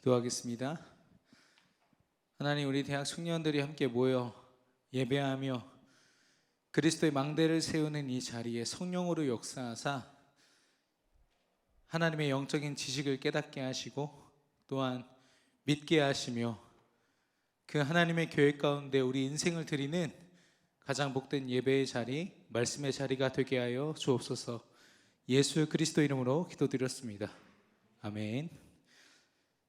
기도하겠습니다. 하나님, 우리 대학 청년들이 함께 모여 예배하며 그리스도의 망대를 세우는 이 자리에 성령으로 역사하사 하나님의 영적인 지식을 깨닫게 하시고 또한 믿게 하시며 그 하나님의 교회 가운데 우리 인생을 드리는 가장 복된 예배의 자리, 말씀의 자리가 되게 하여 주옵소서. 예수 그리스도 이름으로 기도드렸습니다. 아멘.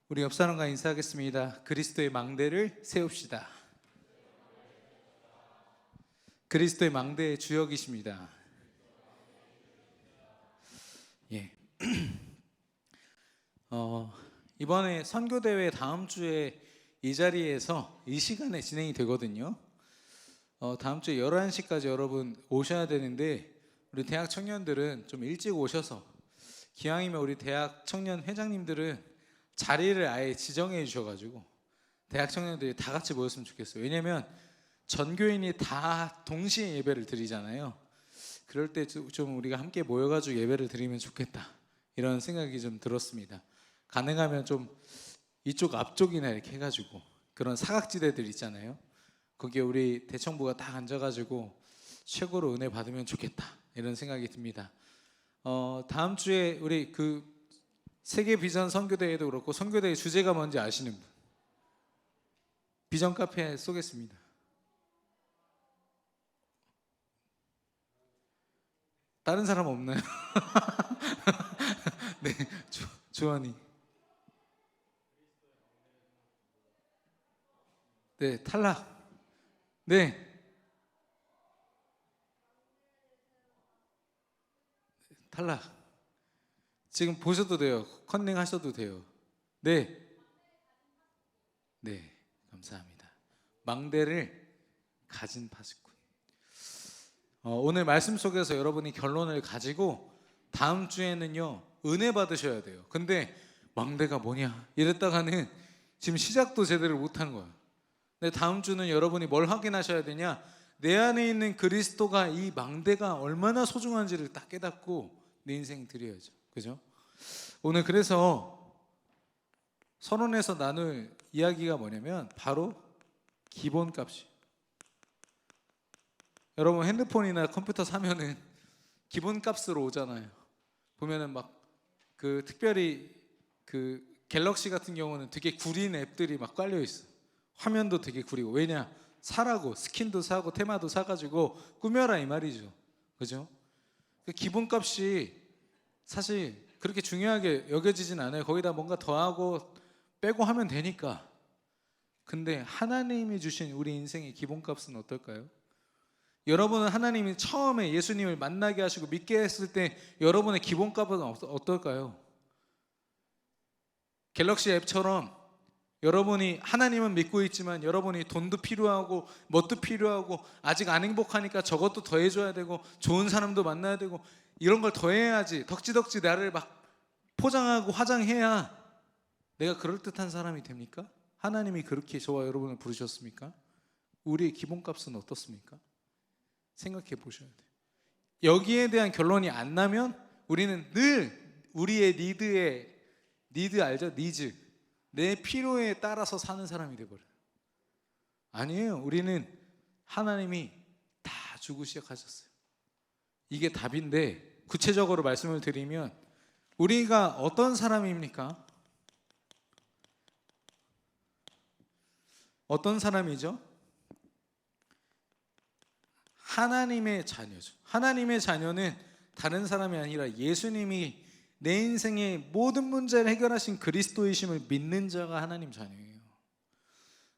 우리 옆 사람과 인사하겠습니다. 그리스도의 망대를 세웁시다. 그리스도의 망대의 주역이십니다. 예. 이번에 선교대회 다음 주에 이 자리에서 이 시간에 진행이 되거든요. 다음 주에 11시까지 여러분 오셔야 되는데 우리 대학 청년들은 좀 일찍 오셔서, 기왕이면 우리 대학 청년 회장님들은 자리를 아예 지정해 주셔가지고 대학 청년들이 다 같이 모였으면 좋겠어요. 왜냐면 전교인이 다 동시에 예배를 드리잖아요. 그럴 때 좀 우리가 함께 모여가지고 예배를 드리면 좋겠다, 이런 생각이 좀 들었습니다. 가능하면 좀 이쪽 앞쪽이나 이렇게 해가지고 그런 사각지대들 있잖아요. 거기에 우리 대청부가 딱 앉아가지고 최고로 은혜 받으면 좋겠다, 이런 생각이 듭니다. 다음 주에 우리 그 세계 비전 선교대회도 그렇고, 선교대회 주제가 뭔지 아시는 분? 비전 카페에 쏘겠습니다. 다른 사람 없나요? 네, 주원이. 네, 탈락. 네, 탈락. 지금 보셔도 돼요. 컨닝 하셔도 돼요. 네, 네, 감사합니다. 망대를 가진 파수꾼. 오늘 말씀 속에서 여러분이 결론을 가지고 다음 주에는요 은혜 받으셔야 돼요. 근데 망대가 뭐냐 이랬다가는 지금 시작도 제대로 못한 거야. 근데 다음 주는 여러분이 뭘 확인하셔야 되냐, 내 안에 있는 그리스도가, 이 망대가 얼마나 소중한지를 딱 깨닫고 내 인생 드려야죠. 그죠? 오늘 그래서 서론에서 나눌 이야기가 뭐냐면 바로 기본값이. 여러분 핸드폰이나 컴퓨터 사면은 기본값으로 오잖아요. 보면은 막 그 특별히 그 갤럭시 같은 경우는 되게 구린 앱들이 막 깔려 있어. 화면도 되게 구리고. 왜냐? 사라고, 스킨도 사고 테마도 사가지고 꾸며라, 이 말이죠. 그죠? 그 기본값이 사실 그렇게 중요하게 여겨지진 않아요. 거기다 뭔가 더하고 빼고 하면 되니까. 근데 하나님이 주신 우리 인생의 기본값은 어떨까요? 여러분은 하나님이 처음에 예수님을 만나게 하시고 믿게 했을 때 여러분의 기본값은 어떨까요? 갤럭시 앱처럼 여러분이 하나님은 믿고 있지만 여러분이 돈도 필요하고 뭣도 필요하고 아직 안 행복하니까 저것도 더 해줘야 되고 좋은 사람도 만나야 되고 이런 걸 더 해야지, 덕지덕지 나를 막 포장하고 화장해야 내가 그럴듯한 사람이 됩니까? 하나님이 그렇게 저와 여러분을 부르셨습니까? 우리의 기본값은 어떻습니까? 생각해 보셔야 돼요. 여기에 대한 결론이 안 나면 우리는 늘 우리의 니드 알죠? 니즈, 내 필요에 따라서 사는 사람이 돼버려요. 아니에요. 우리는 하나님이 다 주고 시작하셨어요. 이게 답인데, 구체적으로 말씀을 드리면 우리가 어떤 사람입니까? 어떤 사람이죠? 하나님의 자녀죠. 하나님의 자녀는 다른 사람이 아니라 예수님이 내 인생의 모든 문제를 해결하신 그리스도이심을 믿는 자가 하나님 자녀예요.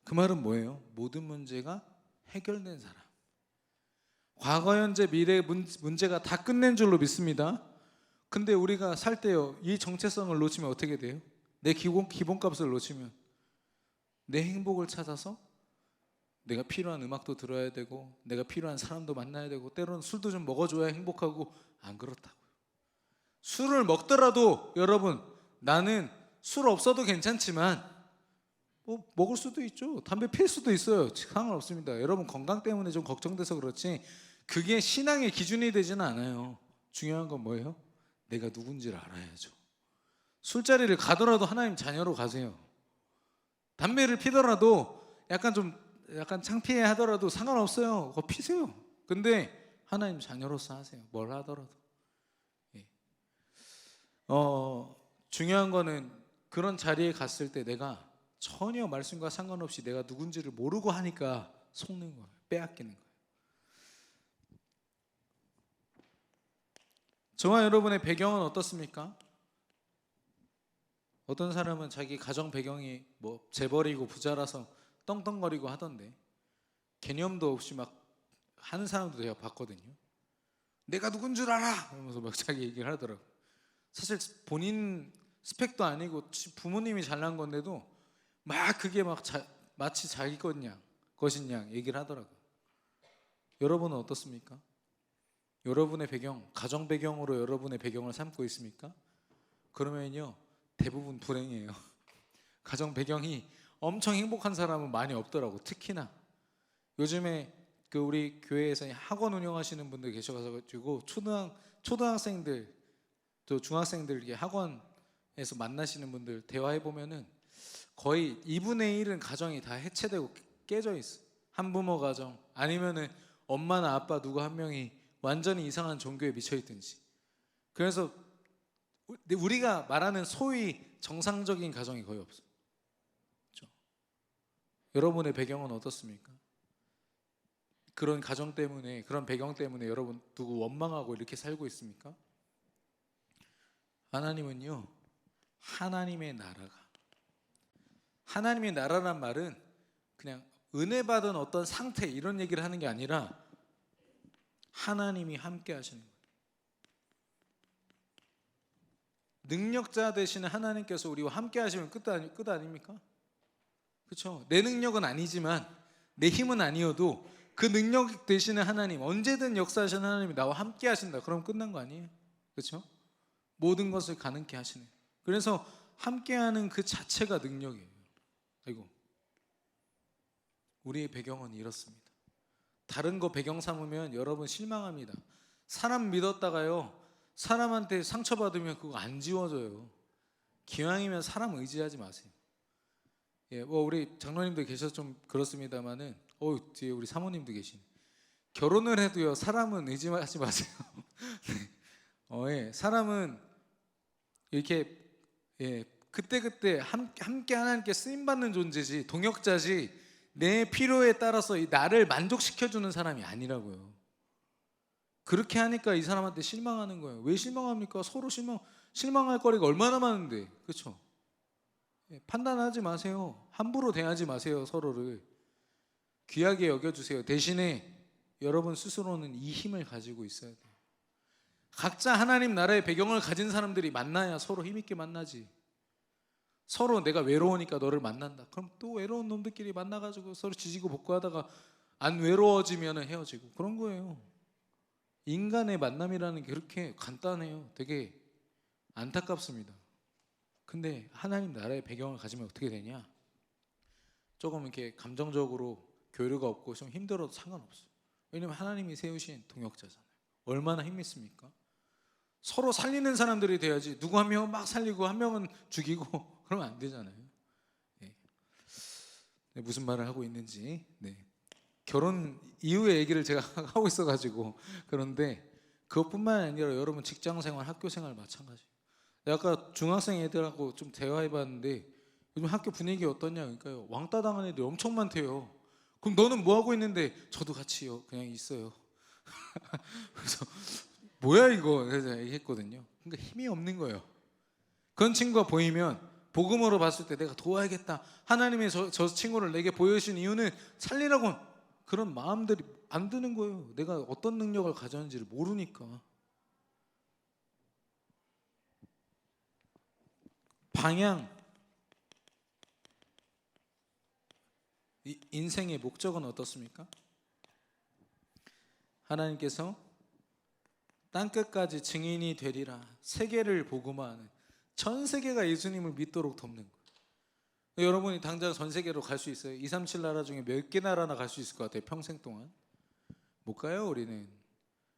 그 말은 뭐예요? 모든 문제가 해결된 사람. 과거, 현재, 미래의 문제가 다 끝낸 줄로 믿습니다. 근데 우리가 살 때요, 이 정체성을 놓치면 어떻게 돼요? 내 기본값을 놓치면 내 행복을 찾아서 내가 필요한 음악도 들어야 되고 내가 필요한 사람도 만나야 되고 때로는 술도 좀 먹어줘야 행복하고, 안 그렇다고요. 술을 먹더라도 여러분, 나는 술 없어도 괜찮지만 뭐 먹을 수도 있죠. 담배 필 수도 있어요. 상관없습니다. 여러분 건강 때문에 좀 걱정돼서 그렇지 그게 신앙의 기준이 되지는 않아요. 중요한 건 뭐예요? 내가 누군지를 알아야죠. 술자리를 가더라도 하나님 자녀로 가세요. 담배를 피더라도 약간 창피해 하더라도 상관없어요. 그거 피세요. 근데 하나님 자녀로서 하세요. 뭘 하더라도. 예. 중요한 거는 그런 자리에 갔을 때 내가 전혀 말씀과 상관없이 내가 누군지를 모르고 하니까 속는 거예요. 빼앗기는 거예요. 저와 여러분의 배경은 어떻습니까? 어떤 사람은 자기 가정 배경이 뭐 재벌이고 부자라서 떵떵거리고 하던데 개념도 없이 막 하는 사람도 제가 봤거든요. 내가 누군 줄 알아! 이러면서 막 자기 얘기를 하더라고요. 사실 본인 스펙도 아니고 부모님이 잘난 건데도 막 그게 마치 자기 것인 양 얘기를 하더라고요. 여러분은 어떻습니까? 여러분의 배경, 가정 배경으로 여러분의 배경을 삼고 있습니까? 그러면요 대부분 불행이에요. 가정 배경이 엄청 행복한 사람은 많이 없더라고. 특히나 요즘에 그 우리 교회에서 학원 운영하시는 분들 계셔가지고 초등학생들 또 중학생들 이렇게 학원에서 만나시는 분들 대화해 보면은 거의 2분의 1은 가정이 다 해체되고 깨져 있어. 한부모 가정 아니면은 엄마나 아빠 누구 한 명이 완전히 이상한 종교에 미쳐 있든지. 그래서 우리가 말하는 소위 정상적인 가정이 거의 없어. 그렇죠? 여러분의 배경은 어떻습니까? 그런 가정 때문에, 그런 배경 때문에 여러분 누구 원망하고 이렇게 살고 있습니까? 하나님은요, 하나님의 나라란 말은 그냥 은혜 받은 어떤 상태 이런 얘기를 하는 게 아니라 하나님이 함께 하시는 거예요. 능력자 되시는 하나님께서 우리와 함께 하시면 끝 아닙니까? 그렇죠? 내 능력은 아니지만 내 힘은 아니어도 그 능력 되시는 하나님, 언제든 역사하시는 하나님이 나와 함께 하신다. 그럼 끝난 거 아니에요? 그렇죠? 모든 것을 가능케 하시네. 그래서 함께하는 그 자체가 능력이에요. 아이고, 우리의 배경은 이렇습니다. 다른 거 배경 삼으면 여러분 실망합니다. 사람 믿었다가요, 사람한테 상처받으면 그거 안 지워져요. 기왕이면 사람 의지하지 마세요. 예, 뭐 우리 장로님도 계셔서 좀 그렇습니다만은, 뒤에 우리 사모님도 계시네. 결혼을 해도요, 사람은 의지하지 마세요. 네. 예, 사람은 이렇게 그때 함께 하나님께 쓰임 받는 존재지, 동역자지, 내 필요에 따라서 나를 만족시켜주는 사람이 아니라고요. 그렇게 하니까 이 사람한테 실망하는 거예요. 왜 실망합니까? 서로 실망할 거리가 얼마나 많은데, 그렇죠? 판단하지 마세요. 함부로 대하지 마세요. 서로를 귀하게 여겨주세요. 대신에 여러분 스스로는 이 힘을 가지고 있어야 돼요. 각자 하나님 나라의 배경을 가진 사람들이 만나야 서로 힘있게 만나지. 서로 내가 외로우니까 너를 만난다. 그럼 또 외로운 놈들끼리 만나가지고 서로 지지고 볶고 하다가 안 외로워지면 헤어지고 그런 거예요. 인간의 만남이라는 게 그렇게 간단해요. 되게 안타깝습니다. 근데 하나님 나라의 배경을 가지면 어떻게 되냐? 조금 이렇게 감정적으로 교류가 없고 좀 힘들어도 상관없어요. 왜냐면 하나님이 세우신 동역자잖아요. 얼마나 힘있습니까? 서로 살리는 사람들이 돼야지. 누구 한 명은 막 살리고 한 명은 죽이고 그러면 안 되잖아요. 네. 무슨 말을 하고 있는지. 네. 결혼 이후의 얘기를 제가 하고 있어가지고 그런데 그것뿐만 아니라 여러분 직장생활, 학교생활 마찬가지예요. 아까 중학생 애들하고 좀 대화해봤는데 요즘 학교 분위기 어떠냐? 그러니까요, 왕따 당한 애들 엄청 많대요. 그럼 너는 뭐 하고 있는데? 저도 같이요. 그냥 있어요. 그래서 뭐야 이거? 그래서 얘기했거든요. 그러니까 힘이 없는 거예요. 그런 친구가 보이면 복음으로 봤을 때 내가 도와야겠다. 하나님이 저 친구를 내게 보여주신 이유는 살리라고, 그런 마음들이 안 드는 거예요. 내가 어떤 능력을 가졌는지를 모르니까. 방향, 인생의 목적은 어떻습니까? 하나님께서 땅끝까지 증인이 되리라, 세계를 복음화하는, 전 세계가 예수님을 믿도록 돕는 거예요. 여러분이 당장 전 세계로 갈 수 있어요? 237 나라 중에 몇 개 나라나 갈 수 있을 것 같아요? 평생 동안 못 가요. 우리는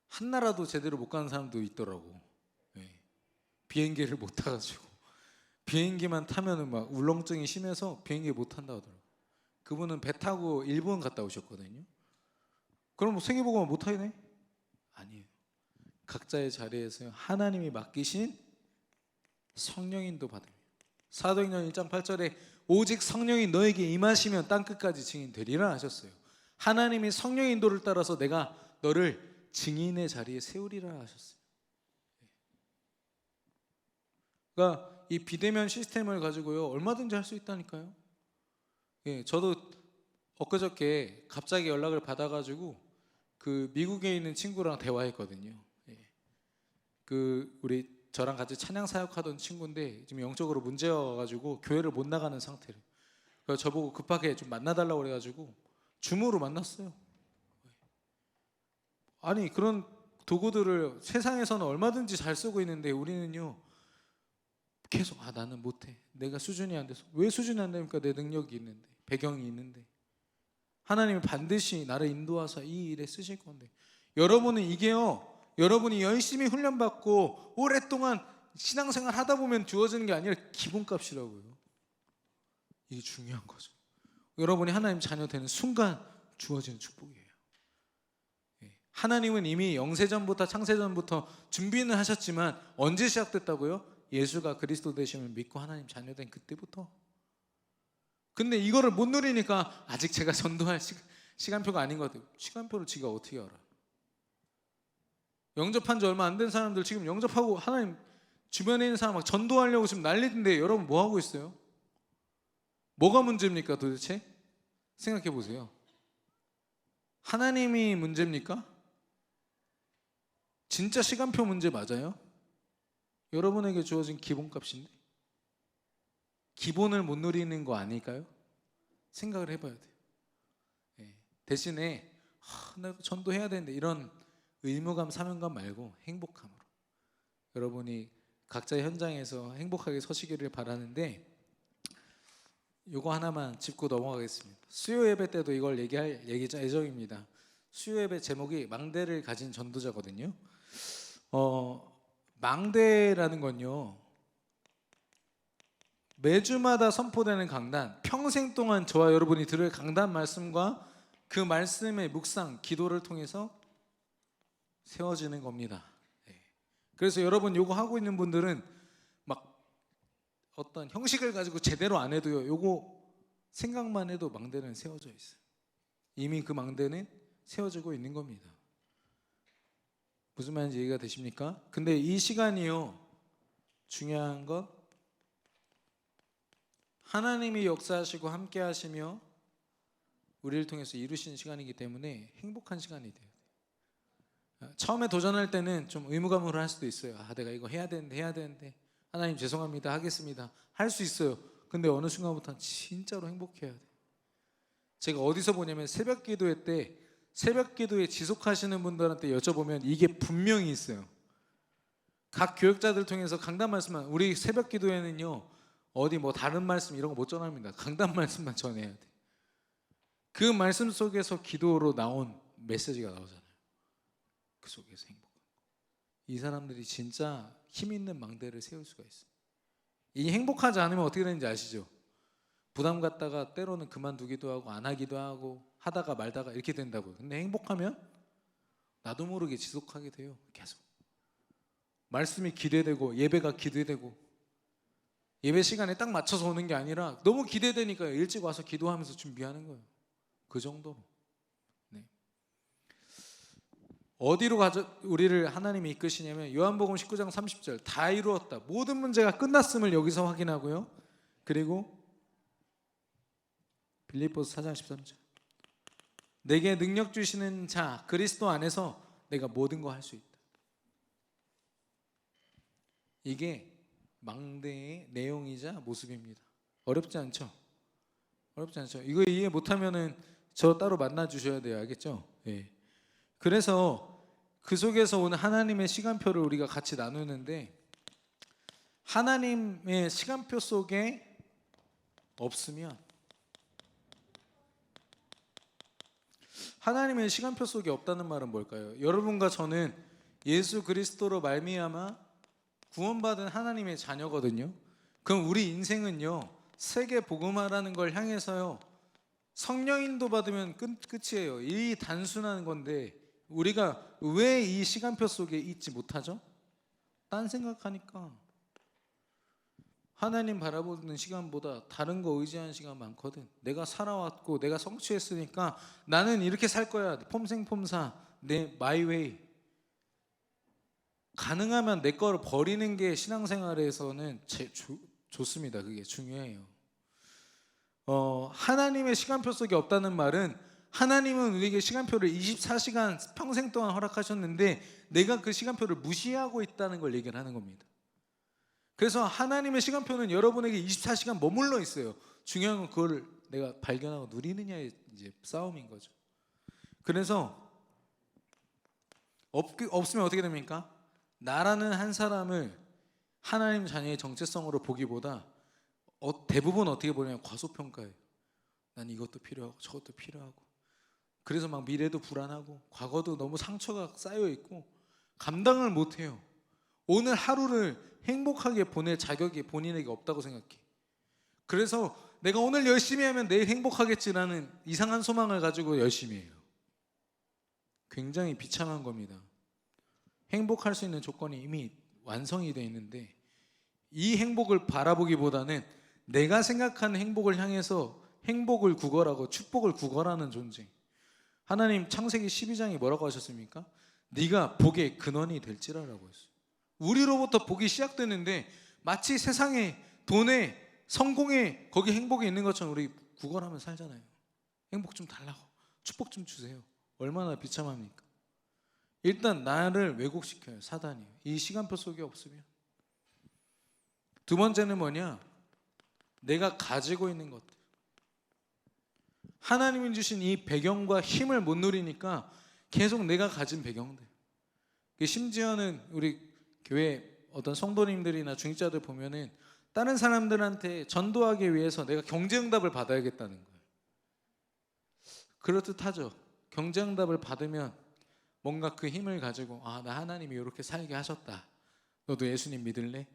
한 나라도 제대로 못 가는 사람도 있더라고. 비행기를 못 타가지고. 비행기만 타면은 막 울렁증이 심해서 비행기 못 탄다 하더라고요. 그분은 배 타고 일본 갔다 오셨거든요. 그럼 뭐 세계복음화 못 하네? 아니에요. 각자의 자리에서 하나님이 맡기신 성령인도 받으며, 사도행전 1장 8절에 오직 성령이 너에게 임하시면 땅끝까지 증인되리라 하셨어요. 하나님이 성령의 인도를 따라서 내가 너를 증인의 자리에 세우리라 하셨어요. 그러니까 이 비대면 시스템을 가지고요 얼마든지 할 수 있다니까요. 예, 저도 엊그저께 갑자기 연락을 받아가지고 그 미국에 있는 친구랑 대화했거든요. 예. 그 우리 저랑 같이 찬양 사역하던 친구인데 지금 영적으로 문제가 와가지고 교회를 못 나가는 상태로. 그래서 저보고 급하게 좀 만나달라고 그래가지고 줌으로 만났어요. 아니 그런 도구들을 세상에서는 얼마든지 잘 쓰고 있는데 우리는요 계속 나는 못해, 내가 수준이 안 돼서. 왜 수준이 안 됩니까? 내 능력이 있는데, 배경이 있는데. 하나님이 반드시 나를 인도하사 이 일에 쓰실 건데, 여러분은 이게요 여러분이 열심히 훈련받고 오랫동안 신앙생활 하다 보면 주어지는 게 아니라 기본값이라고요. 이게 중요한 거죠. 여러분이 하나님 자녀 되는 순간 주어지는 축복이에요. 하나님은 이미 영세전부터 창세전부터 준비는 하셨지만 언제 시작됐다고요? 예수가 그리스도 되심을 믿고 하나님 자녀 된 그때부터. 근데 이거를 못 누리니까 아직 제가 전도할 시간표가 아닌 것 같아요. 시간표를 지가 어떻게 알아? 영접한 지 얼마 안 된 사람들 지금 영접하고 하나님 주변에 있는 사람 막 전도하려고 지금 난리인데 여러분 뭐 하고 있어요? 뭐가 문제입니까 도대체? 생각해 보세요. 하나님이 문제입니까? 진짜 시간표 문제 맞아요? 여러분에게 주어진 기본값인데 기본을 못 누리는 거 아닐까요? 생각을 해봐야 돼요. 대신에 나 전도해야 되는데 이런 의무감, 사명감 말고 행복함으로 여러분이 각자의 현장에서 행복하게 서시기를 바라는데, 요거 하나만 짚고 넘어가겠습니다. 수요 예배 때도 이걸 얘기할 예정입니다. 수요 예배 제목이 망대를 가진 전도자거든요. 망대라는 건요 매주마다 선포되는 강단, 평생 동안 저와 여러분이 들을 강단 말씀과 그 말씀의 묵상, 기도를 통해서 세워지는 겁니다. 그래서 여러분 요거 하고 있는 분들은 막 어떤 형식을 가지고 제대로 안 해도요 요거 생각만 해도 망대는 세워져 있어요. 이미 그 망대는 세워지고 있는 겁니다. 무슨 말인지 이해가 되십니까? 근데 이 시간이요 중요한 건 하나님이 역사하시고 함께 하시며 우리를 통해서 이루시는 시간이기 때문에 행복한 시간이 돼요. 처음에 도전할 때는 좀 의무감으로 할 수도 있어요. 내가 이거 해야 되는데 하나님 죄송합니다 하겠습니다 할 수 있어요. 근데 어느 순간부터는 진짜로 행복해야 돼요. 제가 어디서 보냐면 새벽 기도회 때 새벽 기도에 지속하시는 분들한테 여쭤보면 이게 분명히 있어요. 각 교역자들 통해서 강단 말씀만, 우리 새벽 기도회는요 어디 뭐 다른 말씀 이런 거 못 전합니다. 강단 말씀만 전해야 돼. 그 말씀 속에서 기도로 나온 메시지가 나오잖아요. 그 속에서 행복한 거. 이 사람들이 진짜 힘 있는 망대를 세울 수가 있어요. 이 행복하지 않으면 어떻게 되는지 아시죠? 부담 갖다가 때로는 그만두기도 하고 안 하기도 하고 하다가 말다가 이렇게 된다고요. 근데 행복하면 나도 모르게 지속하게 돼요. 계속 말씀이 기대되고 예배가 기대되고, 예배 시간에 딱 맞춰서 오는 게 아니라 너무 기대되니까 일찍 와서 기도하면서 준비하는 거예요. 그 정도로. 네. 어디로 우리를 하나님이 이끄시냐면 요한복음 19장 30절 다 이루었다, 모든 문제가 끝났음을 여기서 확인하고요. 그리고 빌립보서 4장 13절 내게 능력 주시는 자 그리스도 안에서 내가 모든 거 할 수 있다. 이게 망대의 내용이자 모습입니다. 어렵지 않죠? 어렵지 않죠? 이거 이해 못하면은 저 따로 만나 주셔야 돼요. 알겠죠? 예. 그래서 그 속에서 오늘 하나님의 시간표를 우리가 같이 나누는데, 하나님의 시간표 속에 없으면, 하나님의 시간표 속에 없다는 말은 뭘까요? 여러분과 저는 예수 그리스도로 말미암아 구원받은 하나님의 자녀거든요. 그럼 우리 인생은요, 세계 복음화라는 걸 향해서요, 성령인도 받으면 끝이에요. 이 단순한 건데 우리가 왜 이 시간표 속에 있지 못하죠? 딴 생각하니까. 하나님 바라보는 시간보다 다른 거 의지하는 시간 많거든. 내가 살아왔고 내가 성취했으니까 나는 이렇게 살 거야. 폼생폼사 내 마이 웨이. 가능하면 내 거를 버리는 게 신앙생활에서는 좋습니다. 그게 중요해요. 하나님의 시간표 속에 없다는 말은 하나님은 우리에게 시간표를 24시간 평생 동안 허락하셨는데 내가 그 시간표를 무시하고 있다는 걸 얘기를 하는 겁니다. 그래서 하나님의 시간표는 여러분에게 24시간 머물러 있어요. 중요한 건 그걸 내가 발견하고 누리느냐의 이제 싸움인 거죠. 그래서 없으면 어떻게 됩니까? 나라는 한 사람을 하나님 자녀의 정체성으로 보기보다 대부분 어떻게 보냐면 과소평가해요. 난 이것도 필요하고 저것도 필요하고. 그래서 막 미래도 불안하고 과거도 너무 상처가 쌓여 있고 감당을 못해요. 오늘 하루를 행복하게 보낼 자격이 본인에게 없다고 생각해. 그래서 내가 오늘 열심히 하면 내일 행복하겠지라는 이상한 소망을 가지고 열심히 해요. 굉장히 비참한 겁니다. 행복할 수 있는 조건이 이미 완성이 되어 있는데 이 행복을 바라보기보다는 내가 생각하는 행복을 향해서 행복을 구걸하고 축복을 구걸하는 존재. 하나님 창세기 12장이 뭐라고 하셨습니까? 네가 복의 근원이 될지라라고 했어요. 우리로부터 복이 시작되는데 마치 세상에 돈에 성공에 거기 행복이 있는 것처럼 우리 구걸하면 살잖아요. 행복 좀 달라고, 축복 좀 주세요. 얼마나 비참합니까? 일단 나를 왜곡시켜요, 사단이. 이 시간표 속에 없으면. 두 번째는 뭐냐? 내가 가지고 있는 것들. 하나님이 주신 이 배경과 힘을 못 누리니까 계속 내가 가진 배경들. 심지어는 우리 교회 어떤 성도님들이나 중직자들 보면은 다른 사람들한테 전도하기 위해서 내가 경제응답을 받아야겠다는 거예요. 그렇듯하죠. 경제응답을 받으면 뭔가 그 힘을 가지고 나 하나님이 이렇게 살게 하셨다. 너도 예수님 믿을래?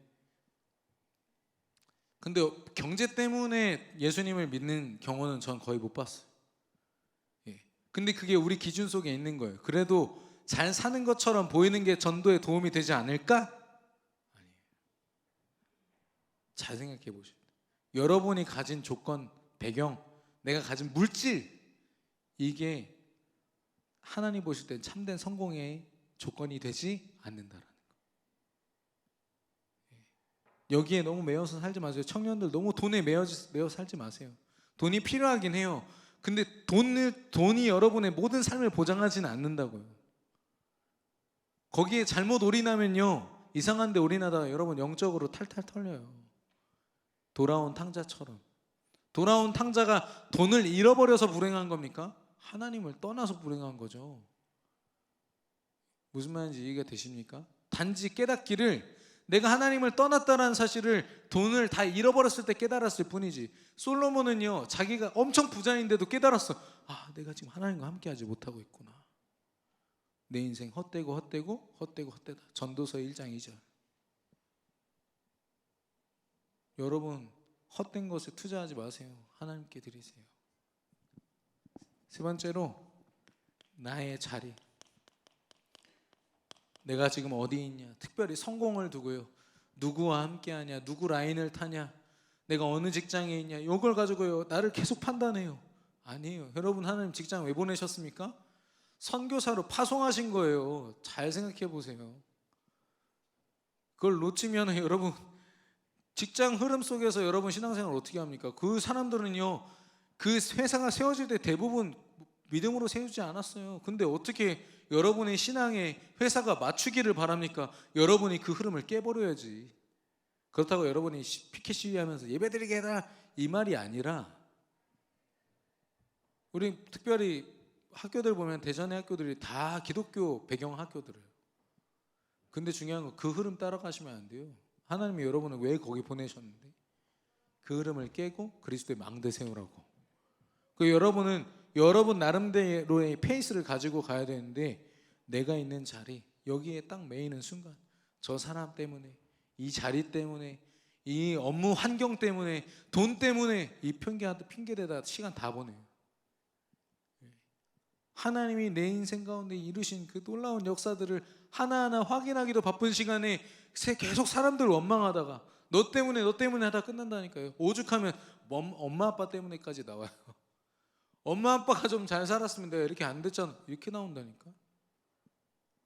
근데 경제 때문에 예수님을 믿는 경우는 전 거의 못 봤어요. 근데 그게 우리 기준 속에 있는 거예요. 그래도 잘 사는 것처럼 보이는 게 전도에 도움이 되지 않을까? 아니에요. 잘 생각해 보십시오. 여러분이 가진 조건, 배경, 내가 가진 물질, 이게 하나님 보실 땐 참된 성공의 조건이 되지 않는다라는 거. 여기에 너무 매여서 살지 마세요. 청년들 너무 돈에 매여 살지 마세요. 돈이 필요하긴 해요. 근데 돈이 여러분의 모든 삶을 보장하지는 않는다고요. 거기에 잘못 올인하면요, 이상한데 올인하다가 여러분 영적으로 탈탈 털려요. 돌아온 탕자처럼. 돌아온 탕자가 돈을 잃어버려서 불행한 겁니까? 하나님을 떠나서 불행한 거죠. 무슨 말인지 이해가 되십니까? 단지 깨닫기를 내가 하나님을 떠났다는 사실을 돈을 다 잃어버렸을 때 깨달았을 뿐이지. 솔로몬은요, 자기가 엄청 부자인데도 깨달았어. 내가 지금 하나님과 함께하지 못하고 있구나. 내 인생 헛되다. 전도서 1장 2절. 여러분, 헛된 것에 투자하지 마세요. 하나님께 드리세요. 세 번째로, 나의 자리. 내가 지금 어디 있냐? 특별히 성공을 두고요. 누구와 함께하냐? 누구 라인을 타냐? 내가 어느 직장에 있냐? 이걸 가지고요, 나를 계속 판단해요. 아니에요. 여러분, 하나님 직장 왜 보내셨습니까? 선교사로 파송하신 거예요. 잘 생각해 보세요. 그걸 놓치면 여러분, 직장 흐름 속에서 여러분 신앙생활 어떻게 합니까? 그 사람들은요, 그 회사가 세워질 때 대부분 믿음으로 세우지 않았어요. 근데 어떻게 여러분의 신앙에 회사가 맞추기를 바랍니까? 여러분이 그 흐름을 깨버려야지. 그렇다고 여러분이 피켓 시위하면서 예배드리게 해라, 이 말이 아니라, 우리 특별히 학교들 보면 대전의 학교들이 다 기독교 배경 학교들이에요. 근데 중요한 건 그 흐름 따라가시면 안 돼요. 하나님이 여러분을 왜 거기 보내셨는데 그 흐름을 깨고 그리스도의 망대 세우라고. 여러분은 여러분 나름대로의 페이스를 가지고 가야 되는데, 내가 있는 자리, 여기에 딱 매이는 순간 저 사람 때문에, 이 자리 때문에, 이 업무 환경 때문에, 돈 때문에 이 핑계대다 시간 다 보내요. 하나님이 내 인생 가운데 이루신 그 놀라운 역사들을 하나하나 확인하기도 바쁜 시간에 계속 사람들 원망하다가 너 때문에 하다 끝난다니까요. 오죽하면 엄마 아빠 때문에까지 나와요. 엄마 아빠가 좀 잘 살았으면 내가 이렇게 안 됐잖아, 이렇게 나온다니까.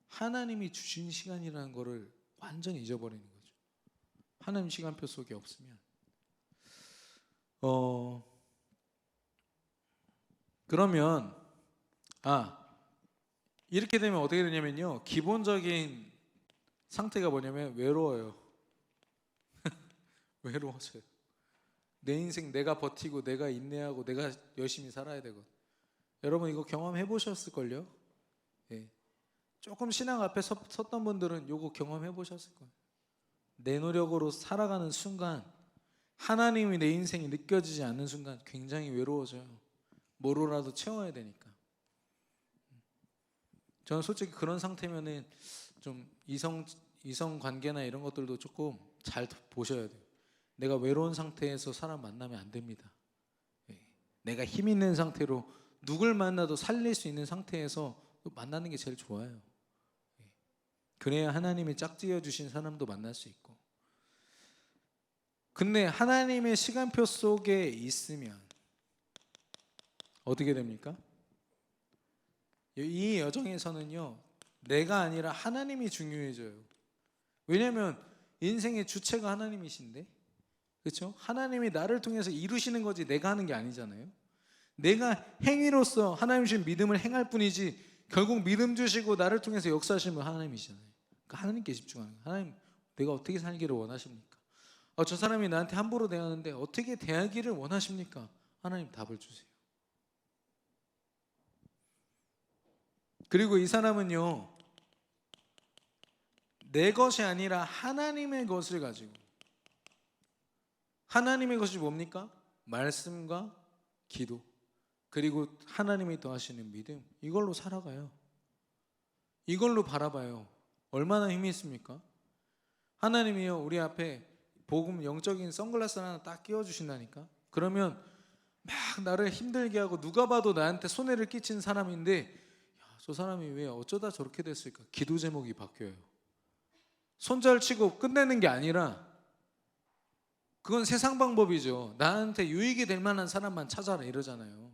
하나님이 주신 시간이라는 거를 완전히 잊어버리는 거죠. 하나님 시간표 속에 없으면. 그러면 이렇게 되면 어떻게 되냐면요, 기본적인 상태가 뭐냐면 외로워요. 외로워져요. 내 인생 내가 버티고 내가 인내하고 내가 열심히 살아야 되거든. 여러분 이거 경험해 보셨을걸요? 예. 조금 신앙 앞에 섰던 분들은 이거 경험해 보셨을 거예요. 내 노력으로 살아가는 순간, 하나님이 내 인생이 느껴지지 않는 순간 굉장히 외로워져요. 뭐로라도 채워야 되니까. 저는 솔직히 그런 상태면은 좀 이성 관계나 이런 것들도 조금 잘 보셔야 돼요. 내가 외로운 상태에서 사람 만나면 안 됩니다. 내가 힘 있는 상태로 누굴 만나도 살릴 수 있는 상태에서 만나는 게 제일 좋아요. 그래야 하나님이 짝지어 주신 사람도 만날 수 있고. 근데 하나님의 시간표 속에 있으면 어떻게 됩니까? 이 여정에서는요, 내가 아니라 하나님이 중요해져요. 왜냐하면 인생의 주체가 하나님이신데, 그렇죠? 하나님이 나를 통해서 이루시는 거지 내가 하는 게 아니잖아요. 내가 행위로서 하나님 주신 믿음을 행할 뿐이지 결국 믿음 주시고 나를 통해서 역사하시는 분 하나님이시잖아요. 그러니까 하나님께 집중하는 거예요. 하나님, 내가 어떻게 살기를 원하십니까? 저 사람이 나한테 함부로 대하는데 어떻게 대하기를 원하십니까? 하나님 답을 주세요. 그리고 이 사람은요, 내 것이 아니라 하나님의 것을 가지고, 하나님의 것이 뭡니까? 말씀과 기도, 그리고 하나님이 더하시는 믿음, 이걸로 살아가요. 이걸로 바라봐요. 얼마나 힘이 있습니까? 하나님이요, 우리 앞에 복음 영적인 선글라스 하나 딱 끼워주신다니까. 그러면 막 나를 힘들게 하고 누가 봐도 나한테 손해를 끼친 사람인데, 저 사람이 왜 어쩌다 저렇게 됐을까? 기도 제목이 바뀌어요. 손절치고 끝내는 게 아니라, 그건 세상 방법이죠. 나한테 유익이 될 만한 사람만 찾아라 이러잖아요.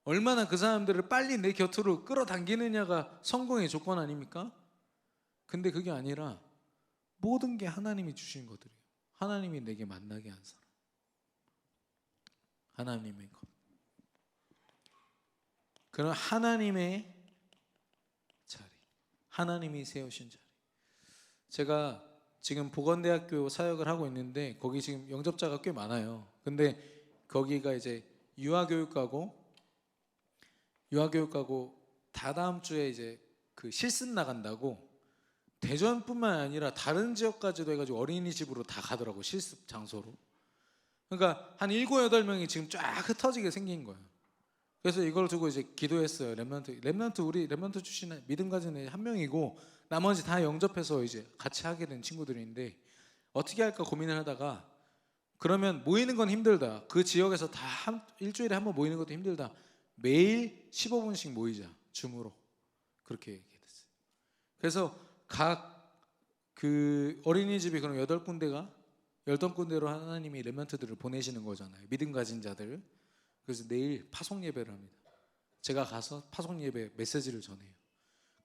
얼마나 그 사람들을 빨리 내 곁으로 끌어당기느냐가 성공의 조건 아닙니까? 근데 그게 아니라 모든 게 하나님이 주신 것들이에요. 하나님이 내게 만나게 한 사람, 하나님의 것. 그런 하나님의 자리, 하나님이 세우신 자리. 제가 지금 보건대학교 사역을 하고 있는데 거기 지금 영접자가 꽤 많아요. 근데 거기가 이제 유아교육과고 다다음 주에 이제 그 실습 나간다고 대전뿐만 아니라 다른 지역까지도 해가지고 어린이집으로 다 가더라고, 실습 장소로. 그러니까 한 7, 8명이 지금 쫙 흩어지게 생긴 거예요. 그래서 이걸 두고 이제 기도했어요. 우리 렘넌트 출신 믿음 가진 애 한 명이고 나머지 다 영접해서 이제 같이 하게 된 친구들인데 어떻게 할까 고민을 하다가, 그러면 모이는 건 힘들다, 그 지역에서 다 일주일에 한 번 모이는 것도 힘들다, 매일 15분씩 모이자, 줌으로. 그렇게 얘기했어요. 그래서 각 그 어린이집이 그럼 8군데로 하나님이 렘넌트들을 보내시는 거잖아요, 믿음 가진 자들. 그래서 내일 파송 예배를 합니다. 제가 가서 파송 예배 메시지를 전해요.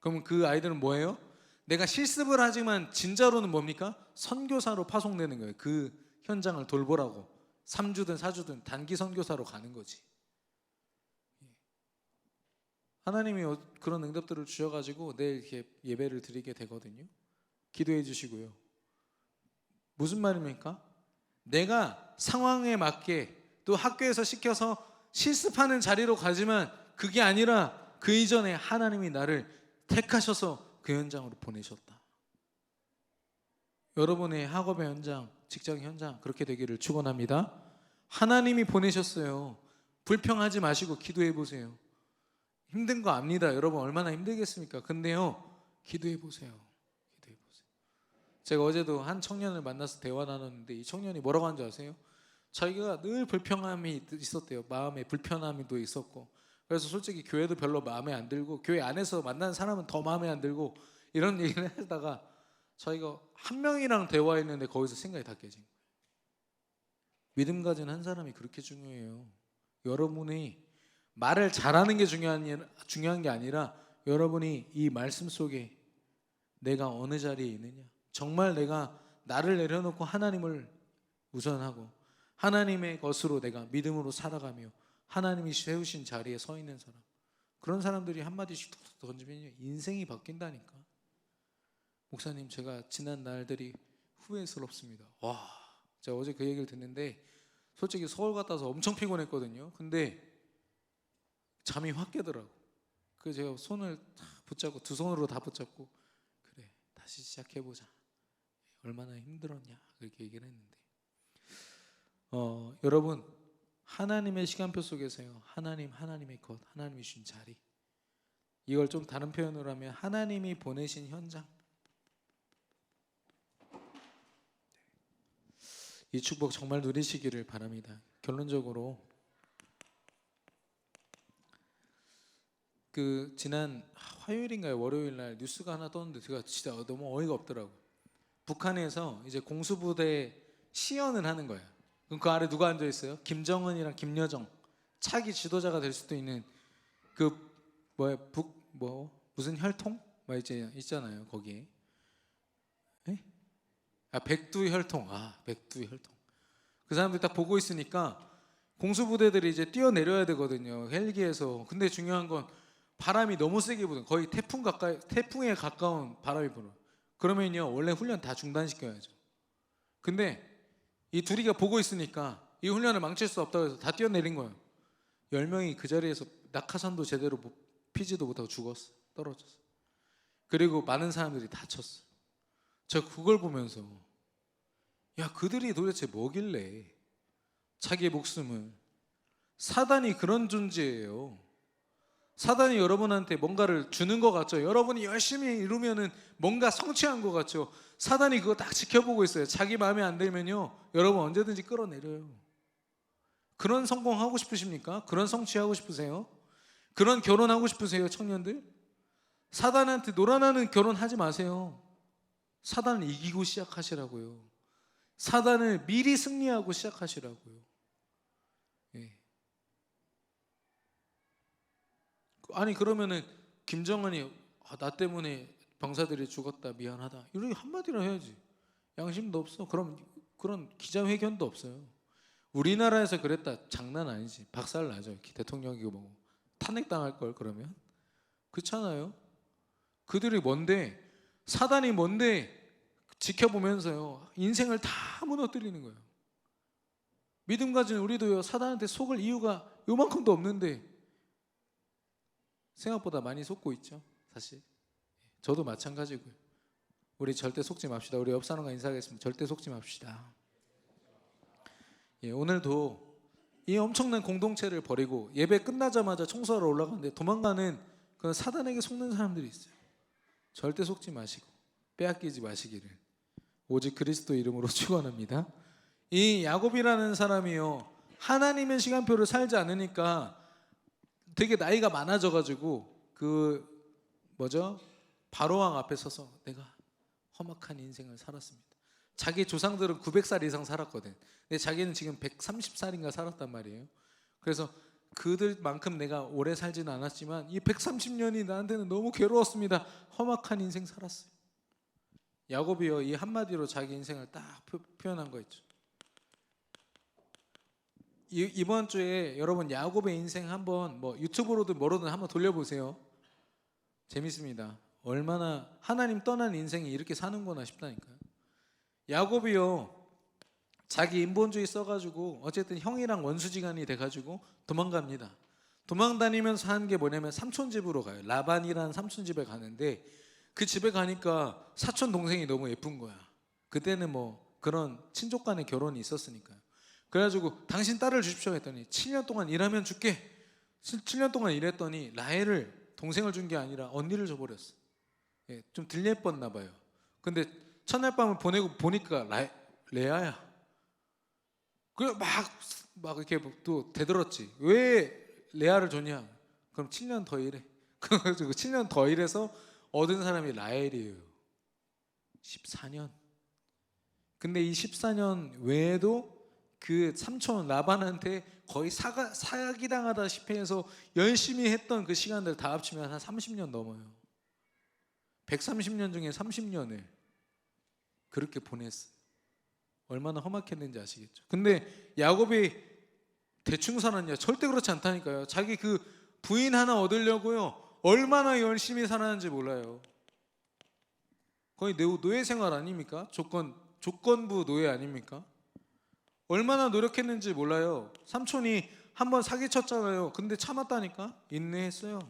그럼 그 아이들은 뭐예요? 내가 실습을 하지만 진짜로는 뭡니까? 선교사로 파송되는 거예요. 그 현장을 돌보라고 3주든 4주든 단기 선교사로 가는 거지. 하나님이 그런 응답들을 주셔가지고 내일 이렇게 예배를 드리게 되거든요. 기도해 주시고요. 무슨 말입니까? 내가 상황에 맞게 또 학교에서 시켜서 실습하는 자리로 가지만 그게 아니라 그 이전에 하나님이 나를 택하셔서 그 현장으로 보내셨다. 여러분의 학업의 현장, 직장 현장 그렇게 되기를 축원합니다. 하나님이 보내셨어요. 불평하지 마시고 기도해 보세요. 힘든 거 압니다. 여러분 얼마나 힘들겠습니까? 근데요, 기도해 보세요. 기도해 보세요. 제가 어제도 한 청년을 만나서 대화 나눴는데 이 청년이 뭐라고 하는지 아세요? 자기가 늘 불평함이 있었대요. 마음에 불편함도 있었고, 그래서 솔직히 교회도 별로 마음에 안 들고 교회 안에서 만난 사람은 더 마음에 안 들고 이런 얘기를 하다가 자기가 한 명이랑 대화했는데 거기서 생각이 다 깨진 거예요. 믿음 가진 한 사람이 그렇게 중요해요. 여러분이 말을 잘하는 게 중요한 게 아니라 여러분이 이 말씀 속에 내가 어느 자리에 있느냐, 정말 내가 나를 내려놓고 하나님을 우선하고 하나님의 것으로 내가 믿음으로 살아가며 하나님이 세우신 자리에 서 있는 사람, 그런 사람들이 한마디씩 툭툭 던지면 인생이 바뀐다니까. 목사님, 제가 지난 날들이 후회스럽습니다. 와, 제가 어제 그 얘기를 듣는데 솔직히 서울 갔다 와서 엄청 피곤했거든요. 근데 잠이 확 깨더라고. 그래서 제가 손을 다 붙잡고, 두 손으로 다 붙잡고, 그래 다시 시작해보자, 얼마나 힘들었냐 그렇게 얘기를 했는데, 여러분, 하나님의 시간표 속에서요, 하나님의 것, 하나님이 주신 자리, 이걸 좀 다른 표현으로 하면 하나님이 보내신 현장, 이 축복 정말 누리시기를 바랍니다. 결론적으로 그 지난 화요일인가요 월요일 날 뉴스가 하나 떴는데 제가 진짜 너무 어이가 없더라고요. 북한에서 이제 공수부대 시연을 하는 거예요. 그럼 그 아래 누가 앉아 있어요? 김정은이랑 김여정, 차기 지도자가 될 수도 있는 그 무슨 혈통 이제 있잖아요 거기에. 에? 백두혈통. 백두혈통. 그 사람들이 딱 보고 있으니까 공수부대들이 이제 뛰어내려야 되거든요, 헬기에서. 근데 중요한 건 바람이 너무 세게 부는, 거의 태풍에 가까운 바람이 불어요. 그러면요 원래 훈련 다 중단시켜야죠. 근데 이 둘이가 보고 있으니까 이 훈련을 망칠 수 없다고 해서 다 뛰어내린 거예요. 10명이 그 자리에서 낙하산도 제대로 피지도 못하고 죽었어, 떨어졌어. 그리고 많은 사람들이 다쳤어. 저 그걸 보면서 야, 그들이 도대체 뭐길래 자기의 목숨을, 사단이 그런 존재예요. 사단이 여러분한테 뭔가를 주는 것 같죠? 여러분이 열심히 이루면은 뭔가 성취한 것 같죠? 사단이 그거 딱 지켜보고 있어요. 자기 마음에 안 들면요 여러분 언제든지 끌어내려요. 그런 성공하고 싶으십니까? 그런 성취하고 싶으세요? 그런 결혼하고 싶으세요? 청년들, 사단한테 놀아나는 결혼하지 마세요. 사단을 이기고 시작하시라고요. 사단을 미리 승리하고 시작하시라고요. 예. 아니 그러면은 김정은이 나 때문에 병사들이 죽었다, 미안하다, 이렇게 한마디로 해야지. 양심도 없어. 그럼 그런 기자회견도 없어요. 우리나라에서 그랬다 장난 아니지. 박살 나죠. 대통령이고 뭐 탄핵당할 걸. 그러면 그렇잖아요. 그들이 뭔데, 사단이 뭔데 지켜보면서요 인생을 다 무너뜨리는 거예요. 믿음 가진 우리도요 사단한테 속을 이유가 요만큼도 없는데 생각보다 많이 속고 있죠. 사실 저도 마찬가지고요. 우리 절대 속지 맙시다. 우리 옆 사람과 인사하겠습니다. 절대 속지 맙시다. 오늘도 이 엄청난 공동체를 버리고 예배 끝나자마자 청소하러 올라가는데 도망가는 그 사단에게 속는 사람들이 있어요. 절대 속지 마시고 빼앗기지 마시기를 오직 그리스도 이름으로 축원합니다. 이 야곱이라는 사람이요 하나님의 시간표를 살지 않으니까 되게 나이가 많아져가지고 바로왕 앞에 서서 내가 험악한 인생을 살았습니다. 자기 조상들은 900살 이상 살았거든. 근데 자기는 지금 130살인가 살았단 말이에요. 그래서 그들만큼 내가 오래 살지는 않았지만 이 130년이 나한테는 너무 괴로웠습니다. 험악한 인생 살았어요. 야곱이요 이 한마디로 자기 인생을 딱 표현한 거 있죠. 이번 주에 여러분 야곱의 인생 한번 유튜브로든 뭐로든 한번 돌려보세요. 재밌습니다. 얼마나 하나님 떠난 인생이 이렇게 사는구나 싶다니까요. 야곱이요 자기 인본주의 써가지고 어쨌든 형이랑 원수지간이 돼가지고 도망갑니다. 도망다니면서 하는 게 뭐냐면 삼촌 집으로 가요. 라반이라는 삼촌 집에 가는데 그 집에 가니까 사촌 동생이 너무 예쁜 거야. 그때는 그런 친족 간의 결혼이 있었으니까요. 그래가지고 당신 딸을 주십시오 했더니 7년 동안 일하면 줄게. 7년 동안 일했더니 라헬을 동생을 준 게 아니라 언니를 줘버렸어. 좀 들 예뻤나 봐요. 근데 첫날 밤을 보내고 보니까 레아야. 그래 막 이렇게 또 대들었지. 왜 레아를 줬냐? 그럼 7년 더 일해. 그래가지고 7년 더 일해서 얻은 사람이 라헬이에요. 14년. 근데 이 14년 외에도 그 삼촌 라반한테 거의 사기당하다시피 해서 열심히 했던 그 시간들 다 합치면 한 30년 넘어요. 130년 중에 30년을 그렇게 보냈어요. 얼마나 험악했는지 아시겠죠? 근데 야곱이 대충 살았냐? 절대 그렇지 않다니까요. 자기 그 부인 하나 얻으려고요, 얼마나 열심히 살았는지 몰라요. 거의 노예 생활 아닙니까? 조건부 노예 아닙니까? 얼마나 노력했는지 몰라요. 삼촌이 한번 사기쳤잖아요. 근데 참았다니까? 인내했어요.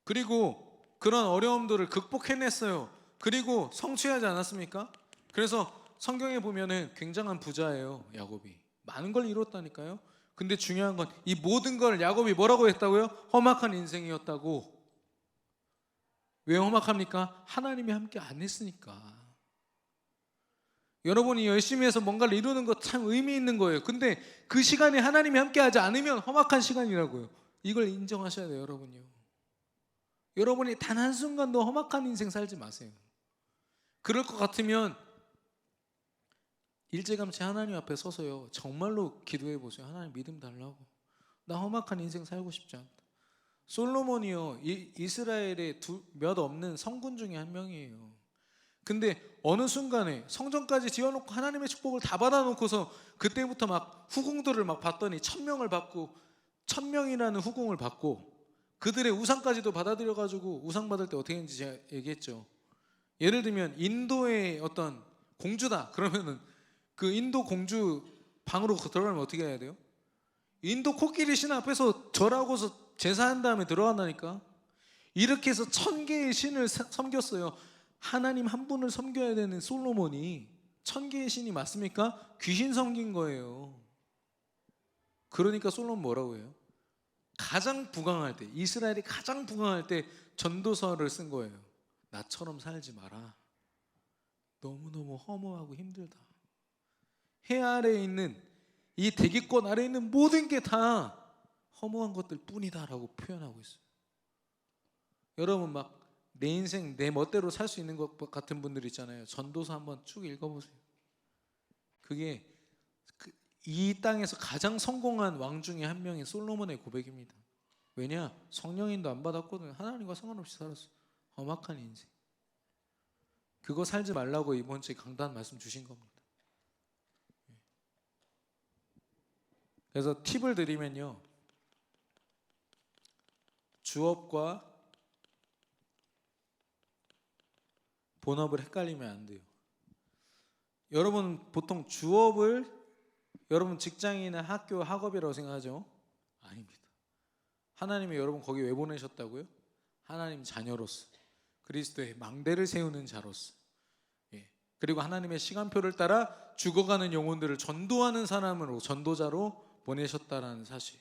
그리고 그런 어려움들을 극복해냈어요. 그리고 성취하지 않았습니까? 그래서 성경에 보면은 굉장한 부자예요, 야곱이. 많은 걸 이뤘다니까요. 근데 중요한 건 이 모든 걸 야곱이 뭐라고 했다고요? 험악한 인생이었다고. 왜 험악합니까? 하나님이 함께 안 했으니까. 여러분이 열심히 해서 뭔가를 이루는 거 참 의미 있는 거예요. 근데 그 시간에 하나님이 함께 하지 않으면 험악한 시간이라고요. 이걸 인정하셔야 돼요, 여러분요. 여러분이 단 한순간도 험악한 인생 살지 마세요. 그럴 것 같으면 일찌감치 하나님 앞에 서서요, 정말로 기도해 보세요. 하나님 믿음 달라고. 나 험악한 인생 살고 싶지 않다. 솔로몬이요, 이스라엘의 몇 없는 성군 중에 한 명이에요. 근데 어느 순간에 성전까지 지어놓고 하나님의 축복을 다 받아놓고서 그때부터 막 후궁들을 막 봤더니 1000명을 받고, 1000명이라는 후궁을 받고 그들의 우상까지도 받아들여가지고, 우상 받을 때 어떻게 했는지 제가 얘기했죠. 예를 들면 인도의 어떤 공주다 그러면은 그 인도 공주 방으로 들어가면 어떻게 해야 돼요? 인도 코끼리 신 앞에서 절하고서 제사한 다음에 들어간다니까. 이렇게 해서 1000개의 신을 섬겼어요. 하나님 한 분을 섬겨야 되는 솔로몬이 1000개의 신이 맞습니까? 귀신 섬긴 거예요. 그러니까 솔로몬 뭐라고 해요? 가장 부강할 때, 이스라엘이 가장 부강할 때 전도서를 쓴 거예요. 나처럼 살지 마라. 너무너무 허무하고 힘들다. 해 아래에 있는, 이 대기권 아래에 있는 모든 게 다 허무한 것들 뿐이다 라고 표현하고 있어요. 여러분 막 내 인생 내 멋대로 살 수 있는 것 같은 분들 있잖아요. 전도서 한번 쭉 읽어보세요. 그게 이 땅에서 가장 성공한 왕 중에 한 명인 솔로몬의 고백입니다. 왜냐? 성령인도 안 받았거든요. 하나님과 상관없이 살았어. 험악한 인생. 그거 살지 말라고 이번 주에 강단 말씀 주신 겁니다. 그래서 팁을 드리면요, 주업과 본업을 헷갈리면 안 돼요. 여러분 보통 주업을 여러분 직장이나 학교, 학업이라고 생각하죠? 아닙니다. 하나님이 여러분 거기 왜 보내셨다고요? 하나님 자녀로서, 그리스도의 망대를 세우는 자로서, 그리고 하나님의 시간표를 따라 죽어가는 영혼들을 전도하는 사람으로, 전도자로 보내셨다라는 사실.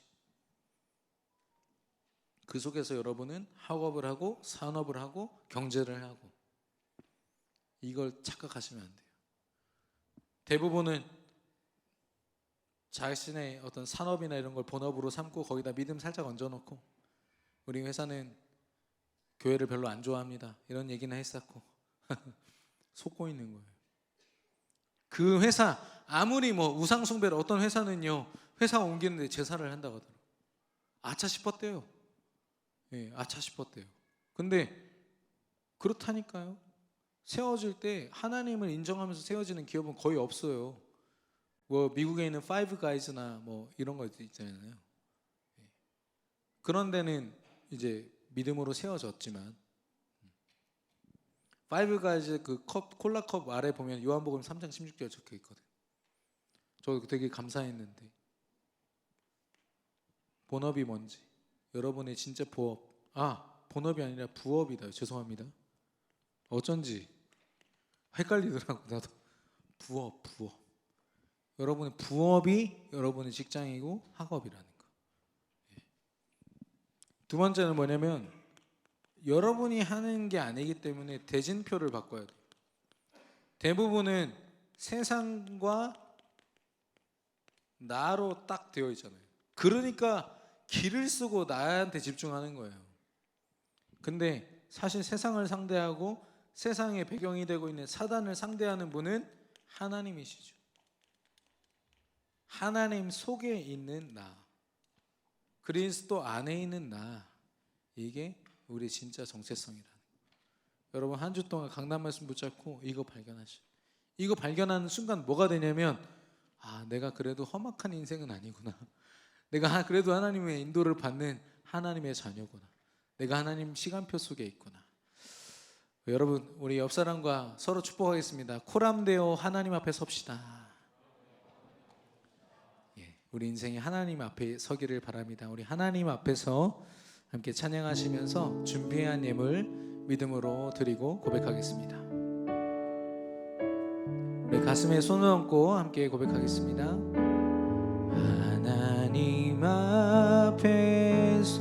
그 속에서 여러분은 학업을 하고 산업을 하고 경제를 하고, 이걸 착각하시면 안 돼요. 대부분은 자신의 어떤 산업이나 이런 걸 본업으로 삼고 거기다 믿음 살짝 얹어놓고, 우리 회사는 교회를 별로 안 좋아합니다 이런 얘기나 했었고 속고 있는 거예요. 그 회사 아무리 뭐 우상 숭배를, 어떤 회사는요 회사 옮기는데 제사를 한다고 하더라고요. 아차 싶었대요. 아차 싶었대요. 근데 그렇다니까요. 세워질 때 하나님을 인정하면서 세워지는 기업은 거의 없어요. 뭐 미국에 있는 파이브 가이즈나 뭐 이런 거 있잖아요. 그런 데는 이제 믿음으로 세워졌지만, 파이브 가이즈 그 콜라컵 아래 보면 요한복음 3장 16절 적혀 있거든. 저 되게 감사했는데, 본업이 뭔지, 여러분의 진짜 본업이 아니라 부업이다. 죄송합니다. 어쩐지 헷갈리더라고 나도. 부업. 여러분의 부업이 여러분의 직장이고 학업이라는 거. 두 번째는 뭐냐면 여러분이 하는 게 아니기 때문에 대진표를 바꿔야 돼요. 대부분은 세상과 나로 딱 되어 있잖아요. 그러니까 길을 쓰고 나한테 집중하는 거예요. 근데 사실 세상을 상대하고 세상의 배경이 되고 있는 사단을 상대하는 분은 하나님이시죠. 하나님 속에 있는 나, 그리스도 안에 있는 나, 이게 우리 진짜 정체성이라는 거예요. 여러분 한 주 동안 강단 말씀 붙잡고 이거 발견하시죠. 이거 발견하는 순간 뭐가 되냐면, 아, 내가 그래도 험악한 인생은 아니구나. 내가 그래도 하나님의 인도를 받는 하나님의 자녀구나. 내가 하나님 시간표 속에 있구나. 여러분, 우리 옆 사람과 서로 축복하겠습니다. 코람데오 하나님 앞에 섭시다. 우리 인생이 하나님 앞에 서기를 바랍니다. 우리 하나님 앞에서 함께 찬양하시면서 준비한 예물 믿음으로 드리고 고백하겠습니다. 우리 가슴에 손을 얹고 함께 고백하겠습니다. 하나님 앞에서